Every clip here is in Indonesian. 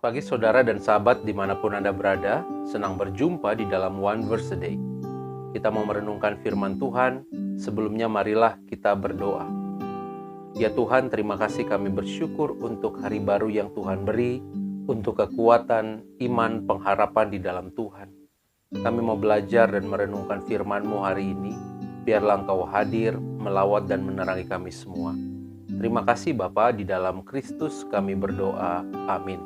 Selamat pagi saudara dan sahabat dimanapun Anda berada. Senang berjumpa di dalam One Verse a Day. Kita mau merenungkan firman Tuhan. Sebelumnya marilah kita berdoa. Ya Tuhan, terima kasih kami bersyukur untuk hari baru yang Tuhan beri, untuk kekuatan, iman, pengharapan di dalam Tuhan. Kami mau belajar dan merenungkan firman-Mu hari ini. Biarlah Engkau hadir, melawat dan menerangi kami semua. Terima kasih Bapa, di dalam Kristus kami berdoa. Amin.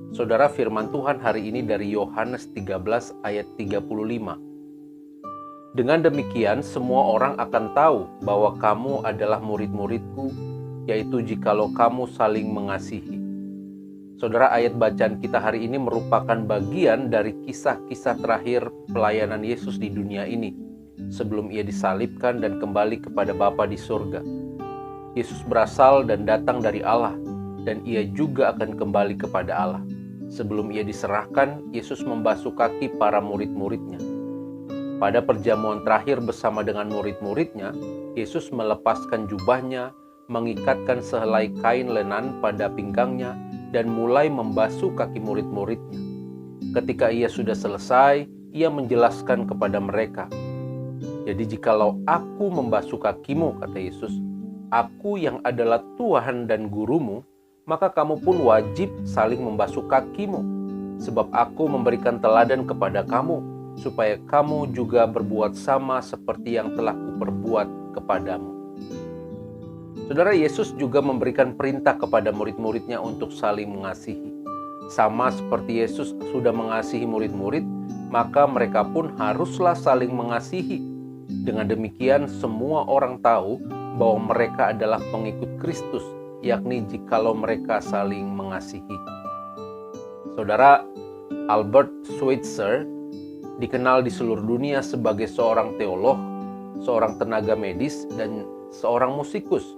Saudara, firman Tuhan hari ini dari Yohanes 13 ayat 35. Dengan demikian semua orang akan tahu bahwa kamu adalah murid-muridku, yaitu jikalau kamu saling mengasihi. Saudara, ayat bacaan kita hari ini merupakan bagian dari kisah-kisah terakhir pelayanan Yesus di dunia ini, sebelum ia disalibkan dan kembali kepada Bapa di surga. Yesus berasal dan datang dari Allah, dan ia juga akan kembali kepada Allah. Sebelum ia diserahkan, Yesus membasuh kaki para murid-muridnya. Pada perjamuan terakhir bersama dengan murid-muridnya, Yesus melepaskan jubahnya, mengikatkan sehelai kain lenan pada pinggangnya, dan mulai membasuh kaki murid-muridnya. Ketika ia sudah selesai, ia menjelaskan kepada mereka, "Jadi jikalau aku membasuh kakimu," kata Yesus, "aku yang adalah Tuhan dan gurumu, maka kamu pun wajib saling membasuh kakimu. Sebab aku memberikan teladan kepada kamu, supaya kamu juga berbuat sama seperti yang telah kuperbuat kepadamu." Saudara, Yesus juga memberikan perintah kepada murid-muridnya untuk saling mengasihi. Sama seperti Yesus sudah mengasihi murid-murid, maka mereka pun haruslah saling mengasihi. Dengan demikian semua orang tahu bahwa mereka adalah pengikut Kristus, yakni jikalau mereka saling mengasihi. Saudara, Albert Schweitzer dikenal di seluruh dunia sebagai seorang teolog, seorang tenaga medis, dan seorang musikus.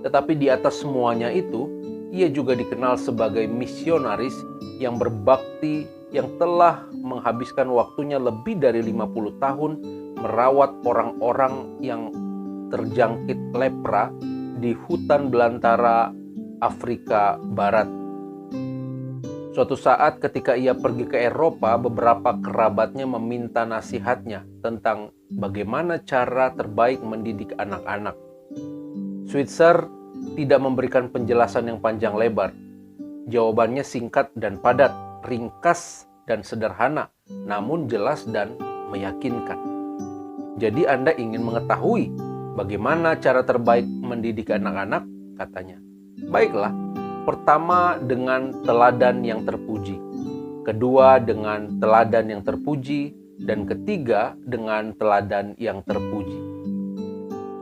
Tetapi di atas semuanya itu, ia juga dikenal sebagai misionaris yang berbakti, yang telah menghabiskan waktunya lebih dari 50 tahun merawat orang-orang yang terjangkit lepra di hutan belantara Afrika Barat. Suatu saat ketika ia pergi ke Eropa, beberapa kerabatnya meminta nasihatnya tentang bagaimana cara terbaik mendidik anak-anak. Switzer tidak memberikan penjelasan yang panjang lebar. Jawabannya singkat dan padat, ringkas dan sederhana, namun jelas dan meyakinkan. Jadi Anda ingin mengetahui bagaimana cara terbaik mendidik anak-anak? Katanya. Baiklah, pertama dengan teladan yang terpuji, kedua dengan teladan yang terpuji, dan ketiga dengan teladan yang terpuji.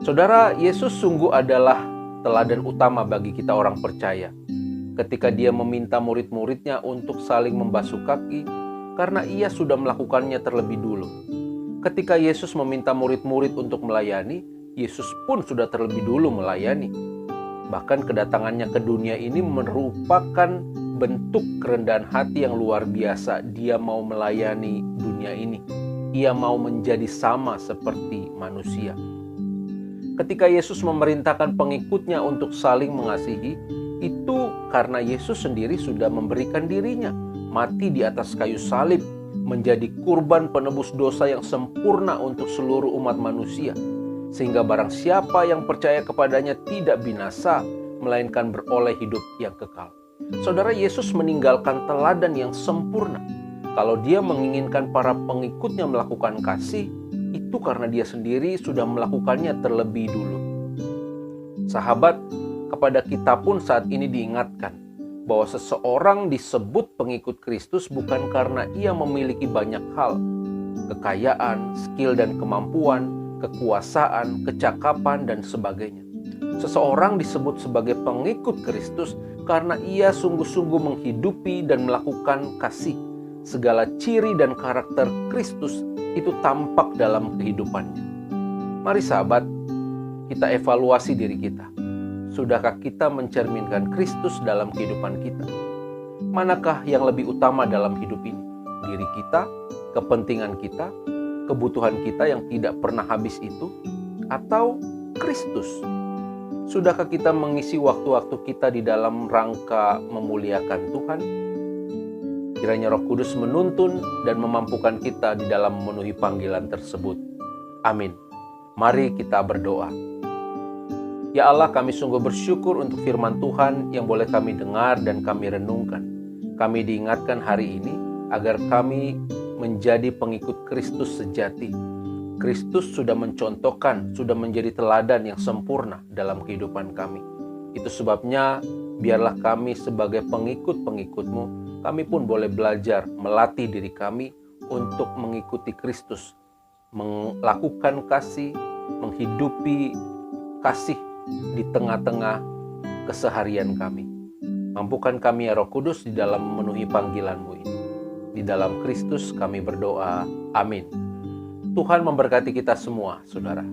Saudara, Yesus sungguh adalah teladan utama bagi kita orang percaya. Ketika dia meminta murid-muridnya untuk saling membasuh kaki, karena ia sudah melakukannya terlebih dulu. Ketika Yesus meminta murid-murid untuk melayani, Yesus pun sudah terlebih dulu melayani. Bahkan kedatangannya ke dunia ini merupakan bentuk kerendahan hati yang luar biasa. Dia mau melayani dunia ini. Ia mau menjadi sama seperti manusia. Ketika Yesus memerintahkan pengikutnya untuk saling mengasihi, itu karena Yesus sendiri sudah memberikan dirinya, mati di atas kayu salib, menjadi kurban penebus dosa yang sempurna untuk seluruh umat manusia. Sehingga barang siapa yang percaya kepadanya tidak binasa, melainkan beroleh hidup yang kekal. Saudara, Yesus meninggalkan teladan yang sempurna. Kalau dia menginginkan para pengikutnya melakukan kasih, itu karena dia sendiri sudah melakukannya terlebih dulu. Sahabat, kepada kita pun saat ini diingatkan bahwa seseorang disebut pengikut Kristus bukan karena ia memiliki banyak hal, kekayaan, skill dan kemampuan, kekuasaan, kecakapan, dan sebagainya. Seseorang disebut sebagai pengikut Kristus karena ia sungguh-sungguh menghidupi dan melakukan kasih. Segala ciri dan karakter Kristus itu tampak dalam kehidupannya. Mari sahabat, kita evaluasi diri kita. Sudahkah kita mencerminkan Kristus dalam kehidupan kita? Manakah yang lebih utama dalam hidup ini? Diri kita, kepentingan kita, kebutuhan kita yang tidak pernah habis itu, atau Kristus? Sudahkah kita mengisi waktu-waktu kita di dalam rangka memuliakan Tuhan? Kiranya Roh Kudus menuntun dan memampukan kita di dalam memenuhi panggilan tersebut. Amin. Mari kita berdoa. Ya Allah, kami sungguh bersyukur untuk firman Tuhan yang boleh kami dengar dan kami renungkan. Kami diingatkan hari ini agar kami menjadi pengikut Kristus sejati. Kristus sudah mencontohkan, sudah menjadi teladan yang sempurna dalam kehidupan kami. Itu sebabnya biarlah kami sebagai pengikut-pengikut-Mu, kami pun boleh belajar melatih diri kami untuk mengikuti Kristus, melakukan kasih, menghidupi kasih di tengah-tengah keseharian kami. Mampukan kami ya Roh Kudus di dalam memenuhi panggilan-Mu ini. Di dalam Kristus kami berdoa. Amin. Tuhan memberkati kita semua, saudara.